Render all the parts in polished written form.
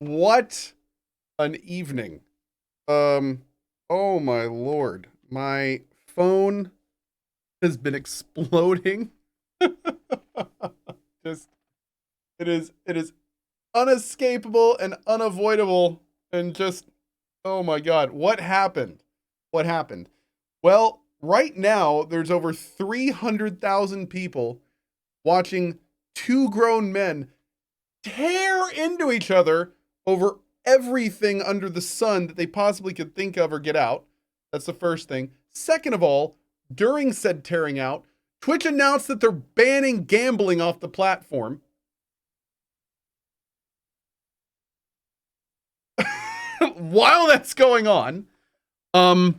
What an evening. Oh my lord. My phone has been exploding. Just it is unescapable and unavoidable and just oh my god, what happened? What happened? Well, right now there's over 300,000 people watching two grown men tear into each other over everything under the sun that they possibly could think of or get out. That's the first thing. Second of all, during said tearing out, Twitch announced that they're banning gambling off the platform. While that's going on, that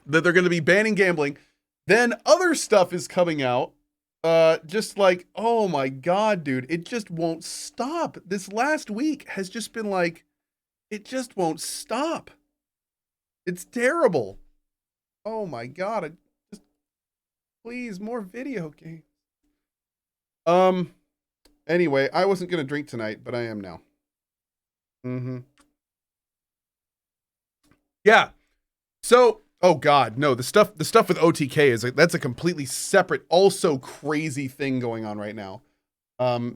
they're going to be banning gambling, then other stuff is coming out. Just like, oh my god, dude, it just won't stop. This last week has just been like, it just won't stop. It's terrible. Oh my god, please, more video games. Anyway, I wasn't gonna drink tonight, but I am now. Yeah. So, oh god, no, the stuff with OTK is that's a completely separate, also crazy thing going on right now.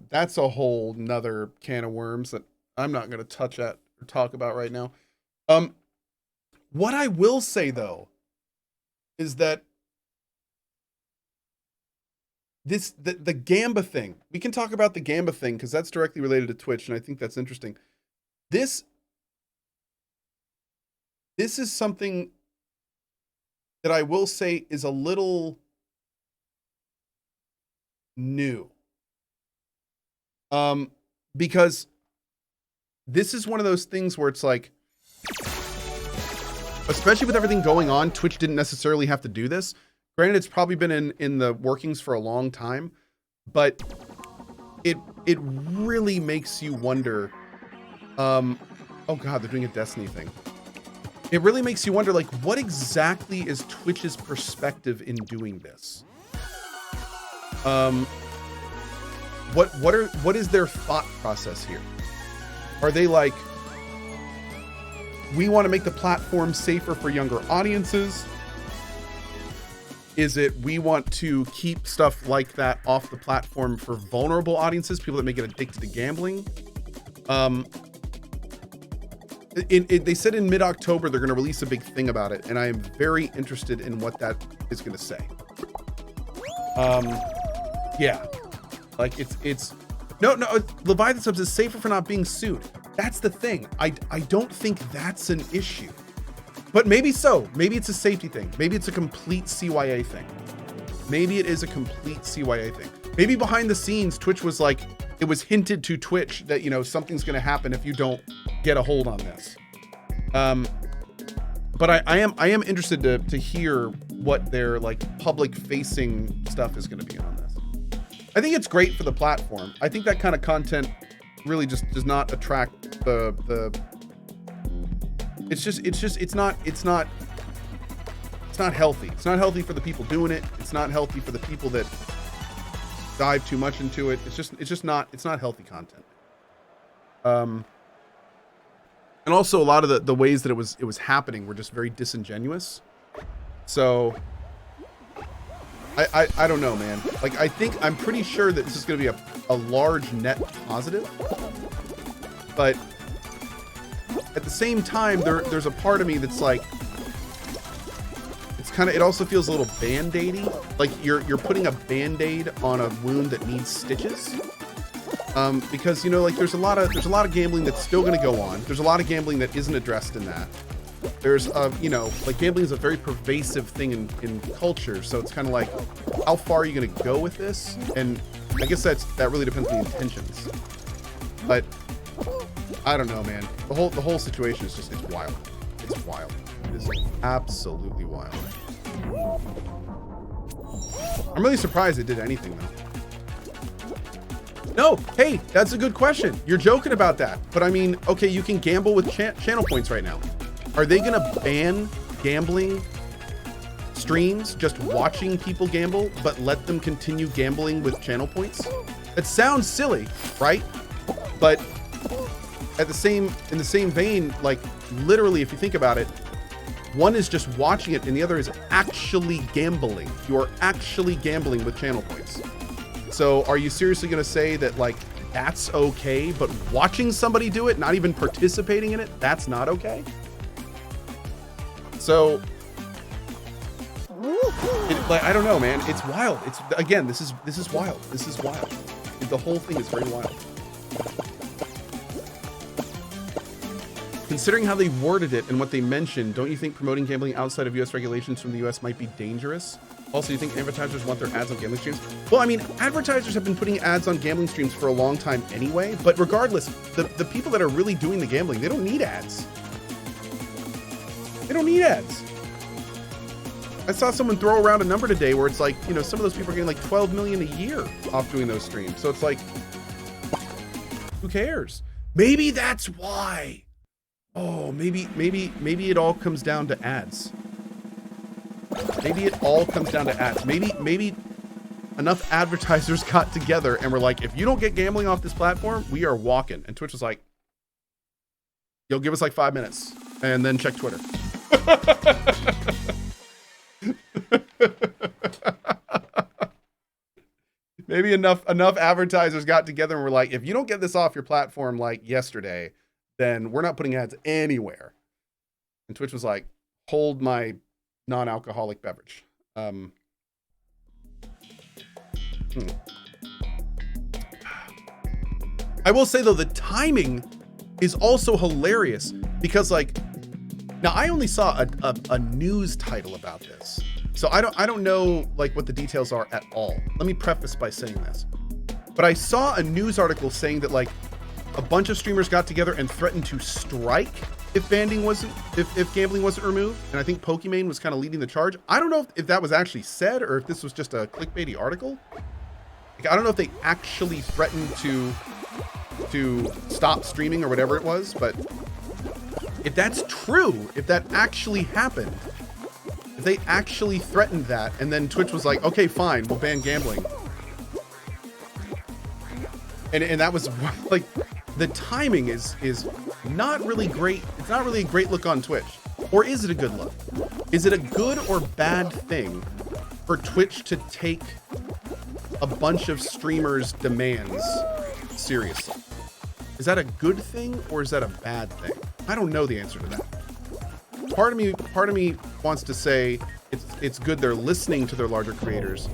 That's a whole nother can of worms that I'm not gonna touch at or talk about right now. What I will say though is that the Gamba thing. We can talk about the Gamba thing because that's directly related to Twitch, and I think that's interesting. This is something that I will say is a little new. Because this is one of those things where it's like, especially with everything going on, Twitch didn't necessarily have to do this. Granted, it's probably been in the workings for a long time, but it really makes you wonder. Oh god, they're doing a Destiny thing. It really makes you wonder, like, what exactly is Twitch's perspective in doing this? What is their thought process here? Are they like, we want to make the platform safer for younger audiences? Is it we want to keep stuff like that off the platform for vulnerable audiences, people that may get addicted to gambling? They said in mid-October they're going to release a big thing about it, and I am very interested in what that is going to say. Yeah, like it's no Levine Subs is safer for not being sued. That's the thing. I don't think that's an issue, but maybe so. Maybe it's a safety thing. Maybe it's a complete CYA thing. Maybe it is a complete CYA thing. Maybe behind the scenes, Twitch was like, it was hinted to Twitch that, you know, something's going to happen if you don't get a hold on this. But I am interested to hear what their like public facing stuff is going to be on this. I think it's great for the platform. I think that kind of content really just does not attract the it's not healthy. It's not healthy for the people doing it. It's not healthy for the people that dive too much into it. It's not healthy content. And also a lot of the ways that it was happening were just very disingenuous. So I don't know, man. Like, I'm pretty sure that this is going to be a large net positive, but at the same time, there's a part of me that's like, it also feels a little band-aidy. Like you're putting a band-aid on a wound that needs stitches. Because, you know, like there's a lot of gambling that's still going to go on. There's a lot of gambling that isn't addressed in that. There's you know, like gambling is a very pervasive thing in culture. So it's kind of like, how far are you going to go with this? And I guess that really depends on the intentions. But I don't know, man. The whole situation is it's wild. It's wild. It is absolutely wild. I'm really surprised it did anything though. No, hey, that's a good question. You're joking about that, but I mean, okay, you can gamble with channel points right now. Are they gonna ban gambling streams, just watching people gamble, but let them continue gambling with channel points? It sounds silly, right? But in the same vein, like literally, if you think about it, one is just watching it and the other is actually gambling. You are actually gambling with channel points. So are you seriously going to say that like that's okay, but watching somebody do it, not even participating in it, that's not okay? So like, I don't know, man. It's wild. It's again, this is wild. This is wild. The whole thing is very wild. Considering how they worded it and what they mentioned, don't you think promoting gambling outside of US regulations from the US might be dangerous? Also, you think advertisers want their ads on gambling streams? Well, I mean, advertisers have been putting ads on gambling streams for a long time anyway, but regardless, the people that are really doing the gambling, they don't need ads. They don't need ads. I saw someone throw around a number today where it's like, you know, some of those people are getting like 12 million a year off doing those streams. So it's like, who cares? Maybe that's why. Oh, maybe it all comes down to ads. Maybe it all comes down to ads. Maybe enough advertisers got together and were like, if you don't get gambling off this platform, we are walking. And Twitch was like, you'll give us like 5 minutes and then check Twitter. Maybe enough advertisers got together and were like, if you don't get this off your platform like yesterday, then we're not putting ads anywhere. And Twitch was like, hold my non-alcoholic beverage. I will say though, the timing is also hilarious because like, now I only saw a news title about this. So I don't know like what the details are at all. Let me preface by saying this. But I saw a news article saying that like a bunch of streamers got together and threatened to strike if gambling wasn't removed. And I think Pokimane was kind of leading the charge. I don't know if that was actually said or if this was just a clickbaity article. Like, I don't know if they actually threatened to stop streaming or whatever it was, but if that's true, if that actually happened, if they actually threatened that and then Twitch was like, okay, fine, we'll ban gambling. And that was like, the timing is not really great. It's not really a great look on Twitch. Or is it a good look? Is it a good or bad thing for Twitch to take a bunch of streamers' demands seriously? Is that a good thing or is that a bad thing? I don't know the answer to that. Part of me wants to say it's good they're listening to their larger creators,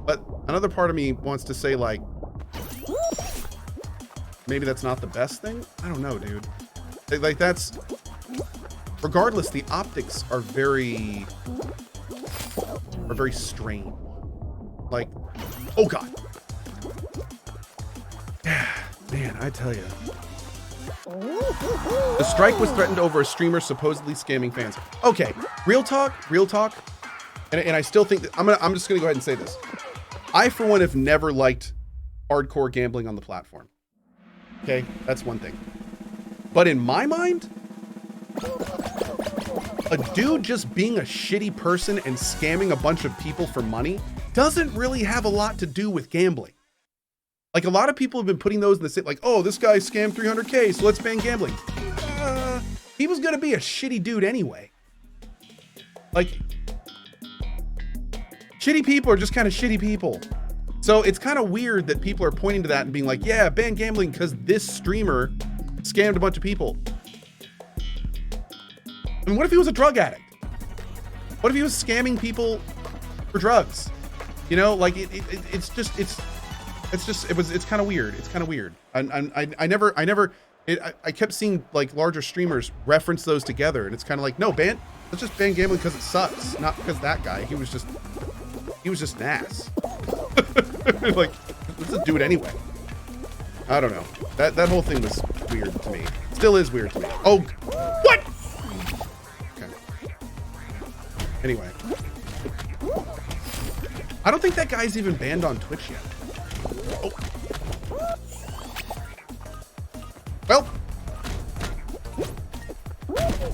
but another part of me wants to say like, maybe that's not the best thing. I don't know, dude. Like that's, regardless, the optics are very strange. Like, oh God. Man, I tell you. The strike was threatened over a streamer supposedly scamming fans. Okay, real talk. And I still think that I'm just gonna go ahead and say this. I, for one, have never liked hardcore gambling on the platform. Okay, that's one thing. But in my mind, a dude just being a shitty person and scamming a bunch of people for money doesn't really have a lot to do with gambling. Like, a lot of people have been putting those in the same, like, oh, this guy scammed 300K, so let's ban gambling. He was gonna be a shitty dude anyway. Like, shitty people are just kind of shitty people. So it's kind of weird that people are pointing to that and being like, yeah, ban gambling because this streamer scammed a bunch of people. I mean, what if he was a drug addict? What if he was scamming people for drugs? You know, like it's kind of weird. It's kind of weird. I kept seeing like larger streamers reference those together, and it's kind of like, no, let's just ban gambling because it sucks, not because that guy. He was just an ass. Like, let's just do it anyway. I don't know. That whole thing was weird to me. Still is weird to me. Oh, what? Okay. Anyway. I don't think that guy's even banned on Twitch yet. Oh. Well.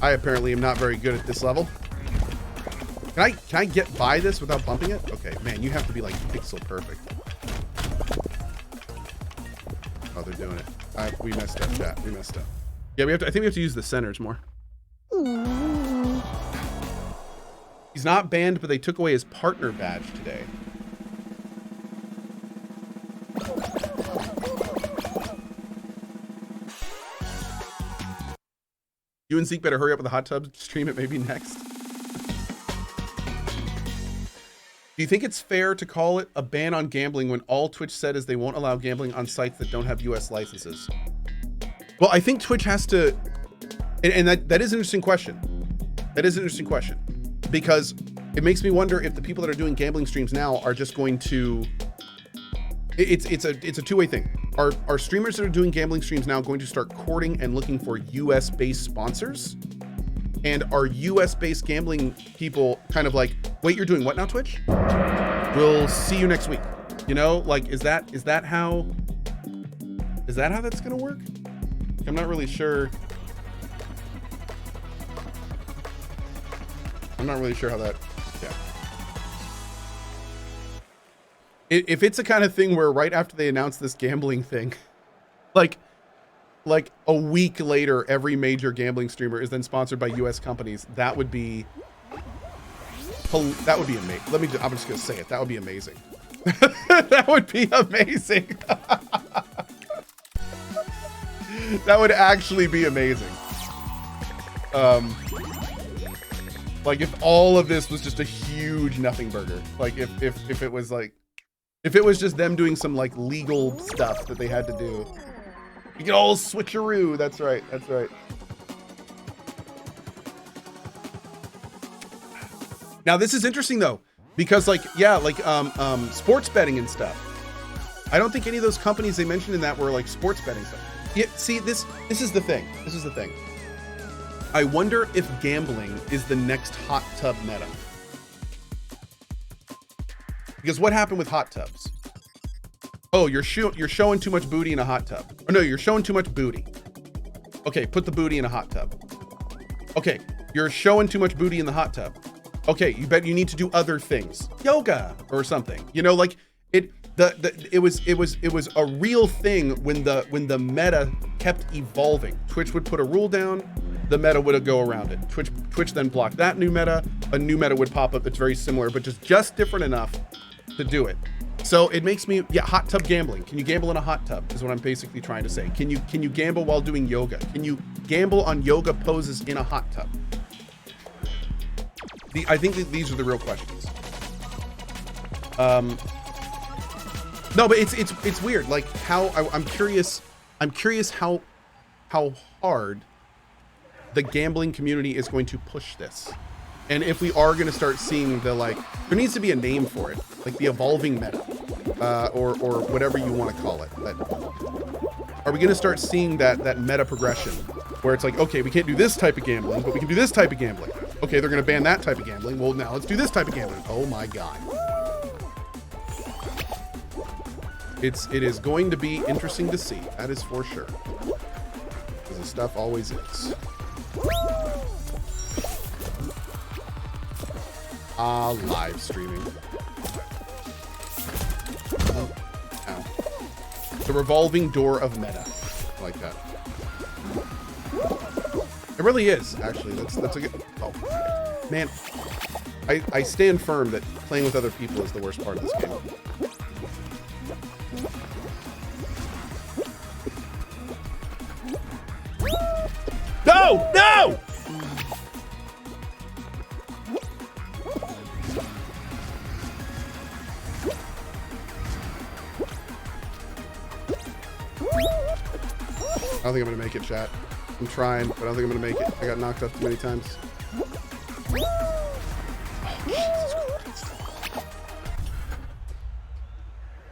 I apparently am not very good at this level. Can I get by this without bumping it? Okay, man, you have to be like pixel perfect. Oh, they're doing it. We messed up, chat. We messed up. Yeah, we have to. I think we have to use the centers more. He's not banned, but they took away his partner badge today. You and Zeke better hurry up with the hot tub stream. It may be next. Do you think it's fair to call it a ban on gambling when all Twitch said is they won't allow gambling on sites that don't have US licenses? Well, I think Twitch has to, and that is an interesting question. That is an interesting question, because it makes me wonder if the people that are doing gambling streams now are just going to, it's a two-way thing. Are streamers that are doing gambling streams now going to start courting and looking for US-based sponsors? And are US-based gambling people kind of like, wait, you're doing what now, Twitch? We'll see you next week. You know, like, is that how that's gonna work? I'm not really sure. I'm not really sure how that, yeah. If it's a kind of thing where right after they announce this gambling thing, like a week later, every major gambling streamer is then sponsored by US companies, that would be amazing. I'm just gonna say it. That would be amazing. That would be amazing. That would actually be amazing. Like if all of this was just a huge nothing burger. Like if it was like, if it was just them doing some like legal stuff that they had to do. You get all switcheroo. That's right. That's right. Now this is interesting though, because like, yeah, like sports betting and stuff. I don't think any of those companies they mentioned in that were like sports betting stuff. Yeah, see, this is the thing. This is the thing. I wonder if gambling is the next hot tub meta. Because what happened with hot tubs? Oh, you're showing too much booty in a hot tub. Or no, you're showing too much booty. Okay, put the booty in a hot tub. Okay, you're showing too much booty in the hot tub. Okay, you bet you need to do other things, yoga or something. You know, like it was a real thing when the meta kept evolving. Twitch would put a rule down, the meta would go around it. Twitch then blocked that new meta. A new meta would pop up that's very similar, but just different enough to do it. So it makes me, yeah, hot tub gambling. Can you gamble in a hot tub is what I'm basically trying to say. Can you gamble while doing yoga? Can you gamble on yoga poses in a hot tub? I think that these are the real questions. No, but it's weird. Like how I'm curious how hard the gambling community is going to push this. And if we are going to start seeing the, like, there needs to be a name for it, like the evolving meta, or whatever you want to call it. But are we going to start seeing that meta progression where it's like, okay, we can't do this type of gambling, but we can do this type of gambling. Okay, they're going to ban that type of gambling. Well, now let's do this type of gambling. Oh my God. It is going to be interesting to see. That is for sure. Because the stuff always is. Live streaming. Oh, ow. The revolving door of meta. I like that. It really is, actually. That's a good. Oh, man. I stand firm that playing with other people is the worst part of this game. No! No! I don't think I'm gonna make it, chat. I'm trying, but I don't think I'm gonna make it. I got knocked up too many times. Oh, Jesus Christ.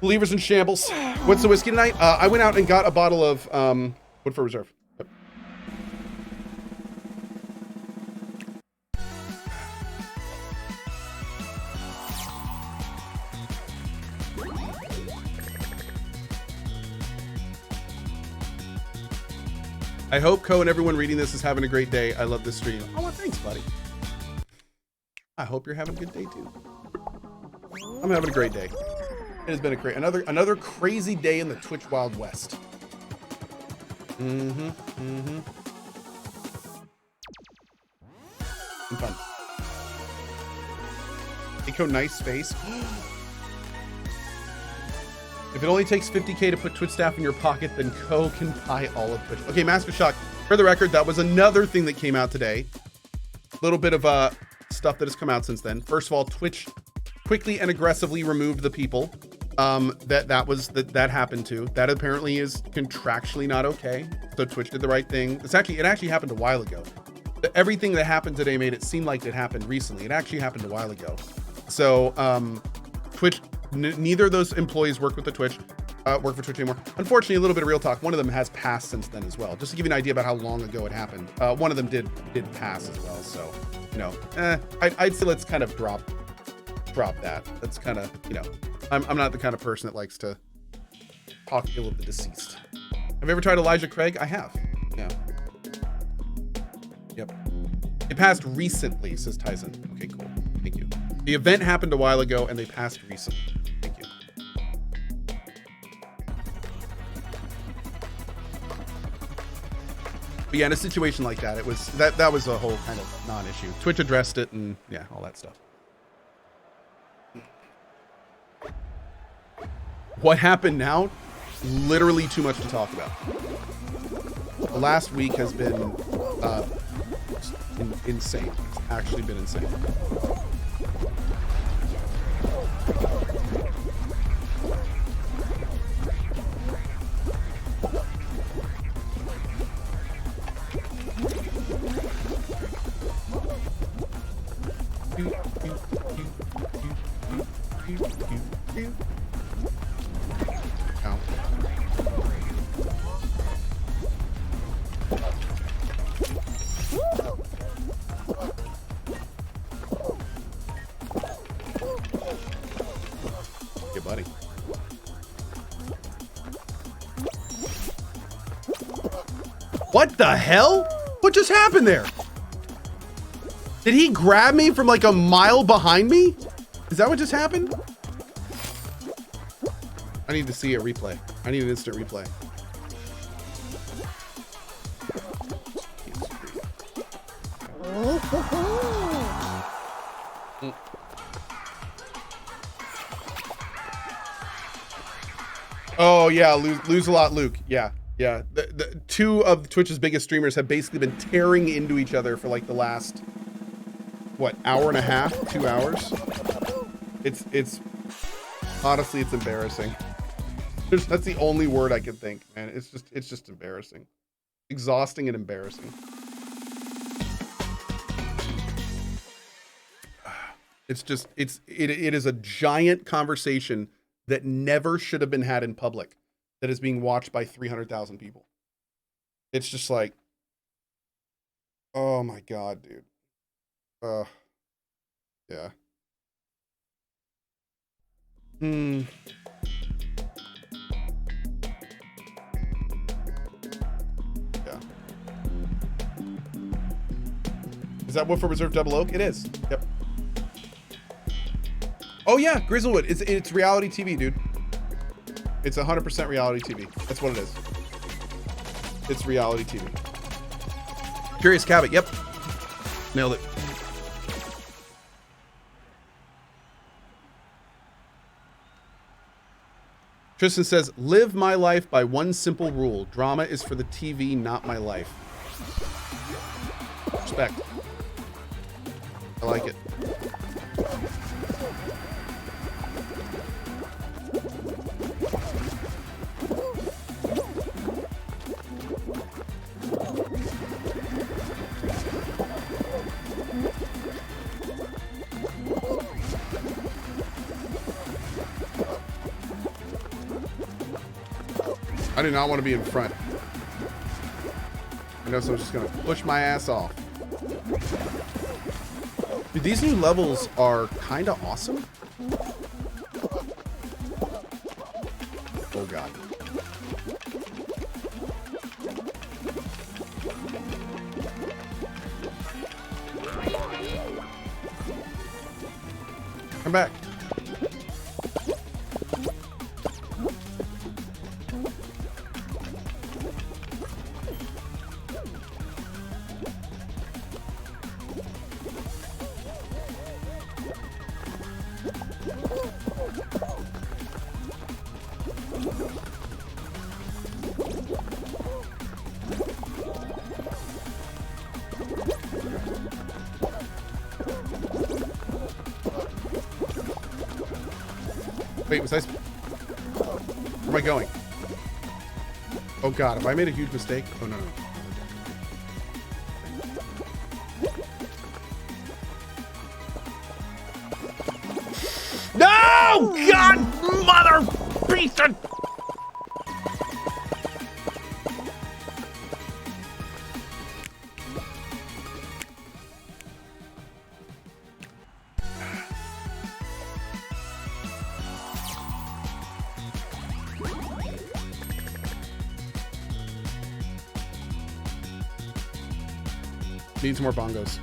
Believers in shambles. What's the whiskey tonight? I went out and got a bottle of Woodford Reserve. Yep. I hope Co and everyone reading this is having a great day. I love this stream. Oh, well, thanks, buddy. I hope you're having a good day too. I'm having a great day. It has been a another crazy day in the Twitch Wild West. and fun. Eco nice face. If it only takes 50K to put Twitch staff in your pocket, then Co can buy all of Twitch. Okay, Master Shock. For the record, that was another thing that came out today. A little bit of stuff that has come out since then. First of all, Twitch quickly and aggressively removed the people that happened to. That apparently is contractually not okay. So Twitch did the right thing. It actually happened a while ago. Everything that happened today made it seem like it happened recently. It actually happened a while ago. So Twitch, neither of those employees work for Twitch anymore. Unfortunately, a little bit of real talk. One of them has passed since then as well. Just to give you an idea about how long ago it happened. One of them did pass as well. So, you know, I'd say let's kind of drop that. That's kind of, you know, I'm not the kind of person that likes to talk ill of the deceased. Have you ever tried Elijah Craig? I have. Yeah. Yep. It passed recently, says Tyson. Okay, cool. Thank you. The event happened a while ago and they passed recently. Thank you. But yeah, in a situation like that, it was that was a whole kind of non-issue. Twitch addressed it and yeah, all that stuff. What happened now? Literally too much to talk about. The last week has been insane. It's actually been insane. What the hell? What just happened there? Did he grab me from like a mile behind me? Is that what just happened? I need to see a replay. I need an instant replay. Oh yeah, lose a lot, Luke. Yeah. Yeah, the two of Twitch's biggest streamers have basically been tearing into each other for like the last, what, hour and a half, 2 hours? It's honestly, it's embarrassing. That's the only word I can think, man. It's just embarrassing. Exhausting and embarrassing. It is a giant conversation that never should have been had in public. That is being watched by 300,000 people. It's just like, oh my God, dude. Yeah. Yeah. Is that Wood for Reserve Double Oak? It is. Yep. Oh yeah, Grizzlewood. It's reality TV, dude. It's 100% reality TV. That's what it is. It's reality TV. Curious Cabot. Yep. Nailed it. Tristan says, live my life by one simple rule. Drama is for the TV, not my life. Respect. I like it. I do not want to be in front. I know, so I'm just gonna push my ass off. Dude, these new levels are kind of awesome. Oh God. Come back. Wait, was I... Where am I going? Oh god, have I made a huge mistake? Oh no, no. No! God, mother beast! Need some more bongos.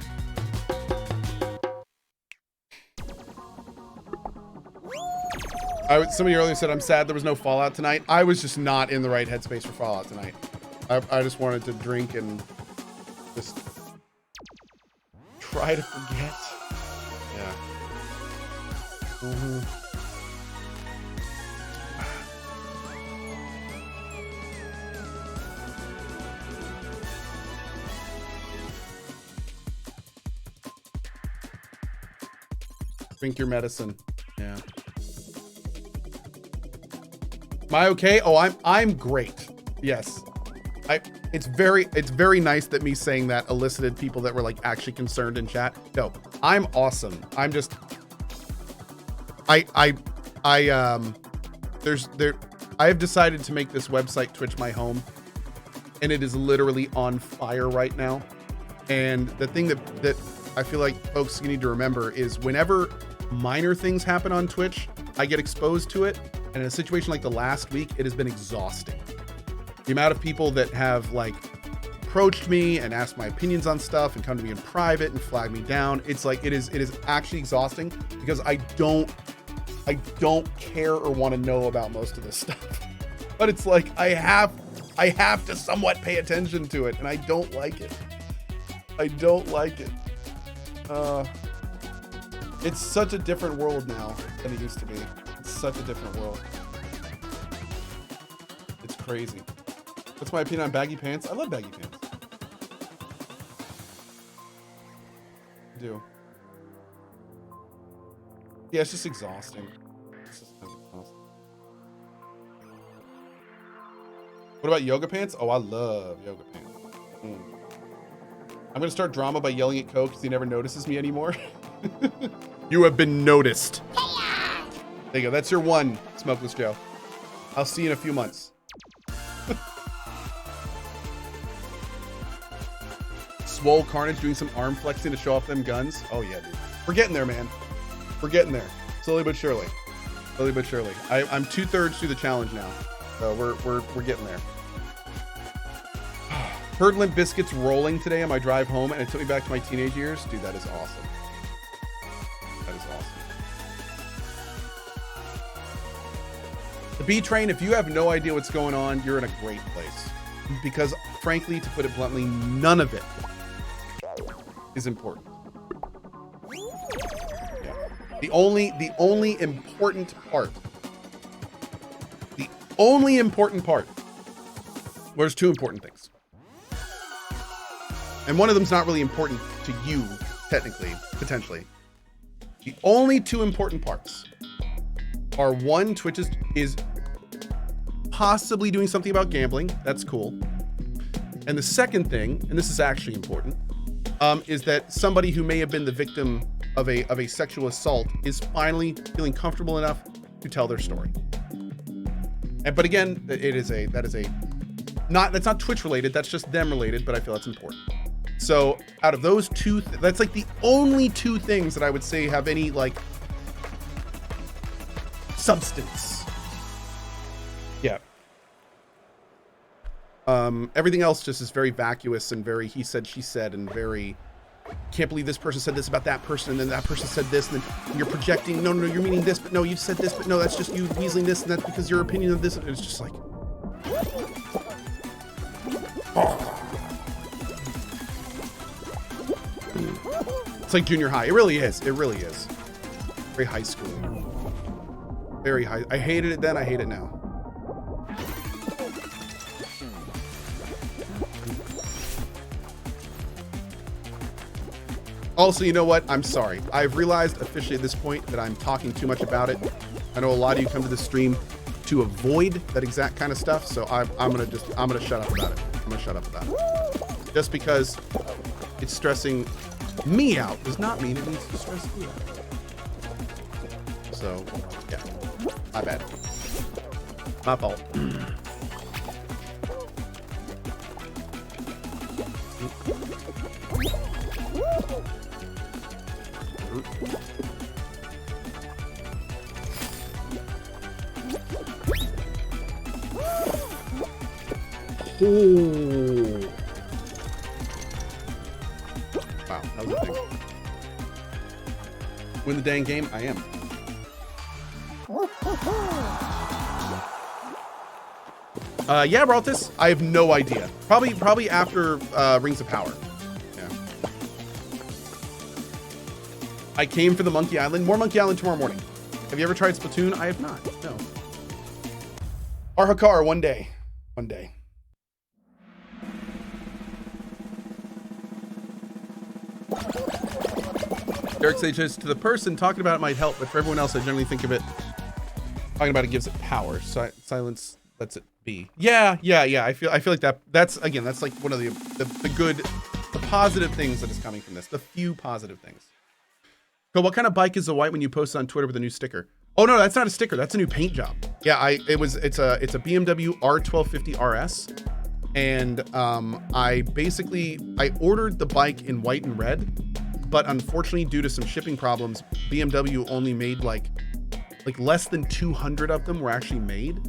Somebody earlier said, I'm sad there was no Fallout tonight. I was just not in the right headspace for Fallout tonight. I just wanted to drink and just try to forget. Yeah. Mm-hmm. Drink your medicine. Yeah. Am I okay? Oh, I'm great. Yes. It's very nice that me saying that elicited people that were like actually concerned in chat. No, I'm awesome. I'm just I have decided to make this website Twitch my home, and it is literally on fire right now. And the thing that I feel like folks need to remember is whenever minor things happen on Twitch, I get exposed to it. And in a situation like the last week, it has been exhausting. The amount of people that have like approached me and asked my opinions on stuff and come to me in private and flag me down. It's like, it is actually exhausting because I don't care or want to know about most of this stuff. But it's like, I have to somewhat pay attention to it, and I don't like it. I don't like it. It's such a different world now than it used to be. It's such a different world. It's crazy. What's my opinion on baggy pants? I love baggy pants. I do. Yeah, it's just exhausting. It's just kind of exhausting. What about yoga pants? Oh, I love yoga pants. I'm gonna start drama by yelling at Coke because he never notices me anymore. You have been noticed. There you go. That's your one, Smokeless Joe. I'll see you in a few months. Swole Carnage doing some arm flexing to show off them guns. Oh yeah, dude. We're getting there, man. We're getting there. Slowly but surely. Slowly but surely. I'm 2/3 through the challenge now. So we're getting there. Heard Limp Bizkit's rolling today on my drive home, and it took me back to my teenage years. Dude, that is awesome. That is awesome. The B Train, if you have no idea what's going on, you're in a great place. Because, frankly, to put it bluntly, none of it is important. Yeah. The only important part. The only important part. Well, there's two important things. And one of them's not really important to you, technically, potentially. The only two important parts are, one, Twitch is possibly doing something about gambling. That's cool. And the second thing, and this is actually important, is that somebody who may have been the victim of a sexual assault is finally feeling comfortable enough to tell their story. But again, that's not Twitch related. That's just them related, but I feel that's important. So out of those two, that's like the only two things that I would say have any like substance. Yeah. Everything else just is very vacuous and very he said, she said, and very can't believe this person said this about that person, and then that person said this, and then you're projecting, no, you're meaning this, but no, you said this, but no, that's just you weaseling this, and that's because your opinion of this. And it's just like, it's like junior high. It really is. It really is. Very high school. Very high. I hated it then. I hate it now. Also, you know what? I'm sorry. I've realized officially at this point that I'm talking too much about it. I know a lot of you come to the stream to avoid that exact kind of stuff, so I'm gonna shut up about it. I'm gonna shut up about it. Just because it's stressing me out does not mean it needs to stress you out. So, yeah, my bad. My fault. Oh. Wow, that was a thing. Win the dang game? I am. Yeah, Ralthus, I have no idea. Probably after Rings of Power. Yeah. I came for the Monkey Island. More Monkey Island tomorrow morning. Have you ever tried Splatoon? I have not. No. CohhCar, one day. One day. Derek says, to the person talking about it might help, but for everyone else, I generally think of it, talking about it gives it power. Silence lets it be. Yeah. I feel like that's like one of the positive things that is coming from this. The few positive things. So what kind of bike is the white when you post on Twitter with a new sticker? Oh no, that's not a sticker. That's a new paint job. Yeah, it's a BMW R1250 RS. And I ordered the bike in white and red, but unfortunately due to some shipping problems, BMW only made like less than 200 of them were actually made.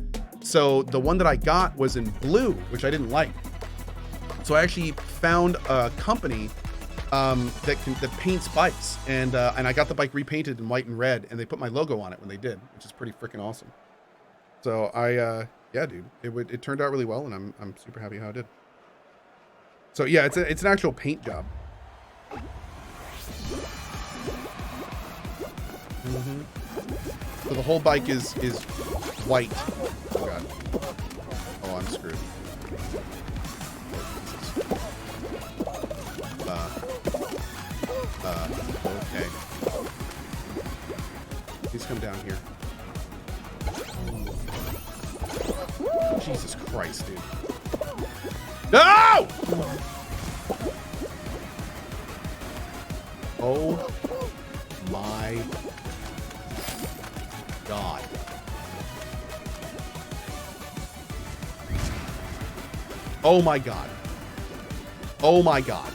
So the one that I got was in blue, which I didn't like. So I actually found a company that paints bikes, and I got the bike repainted in white and red, and they put my logo on it when they did, which is pretty freaking awesome. So yeah, dude, it turned out really well, and I'm super happy how it did. So yeah, it's an actual paint job. So the whole bike is white. Oh god. Oh, I'm screwed. Okay. Please come down here. Jesus Christ, dude. No! Oh my god. Oh my god. Oh my god.